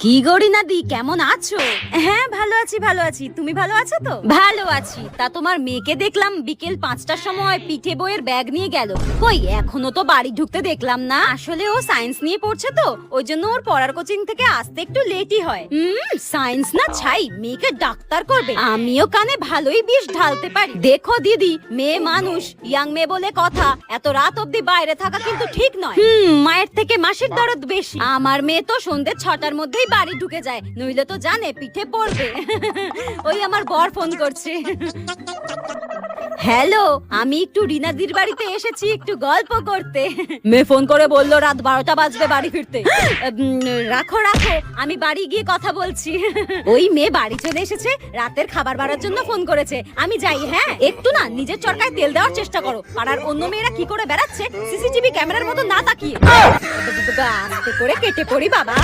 কি গরিনা দি, কেমন আছো? হ্যাঁ ভালো আছি। তুমি ভালো আছো তো? ভালো আছি। তা তোমার মেয়েকে দেখলাম বিকেল 5টার সময় পিঠে বইয়ের ব্যাগ নিয়ে গেল। কই এখনো তো বাড়ি ঢুকতে দেখলাম না। আসলে ও সায়েন্স নিয়ে পড়ছে তো, ওই জন্য ওর পড়ার কোচিং থেকে আসতে একটু লেটই হয়। সায়েন্স না ছাই, মেয়েকে ডাক্তার করবে। আমিও কানে ভালোই বিষ ঢালতে পারি। দেখো দিদি, মেয়ে মানুষ, ইয়াং মেয়ে বলে কথা, এত রাত অব্দি বাইরে থাকা কিন্তু ঠিক নয়। মায়ের থেকে মাসির দরদ বেশি। আমার মেয়ে তো সন্ধ্যে 6টার মধ্যেই বাড়ি ঢুকে যায়, নইলে তো জানে পিঠে পড়বে। ওই আমার বর ফোন করছে। হ্যালো, আমি একটু রিনাদির বাড়িতে এসেছি একটু গল্প করতে। মেয়ে ফোন করে বললো রাত 12টা বাজবে বাড়ি ফিরতে। রাখো, আমি বাড়ি গিয়ে কথা বলছি। ওই মেয়ে বাড়ি চলে এসেছে, রাতের খাবার বাড়ার জন্য ফোন করেছে। আমি যাই, হ্যাঁ? একটু না নিজের চরকায় তেল দেওয়ার চেষ্টা করো। পাড়ার অন্য মেয়েরা কি করে বেড়াচ্ছে সিসিটিভি ক্যামেরার মতো না তাকিয়ে। আস্তে করে কেটে পড়ি বাবা।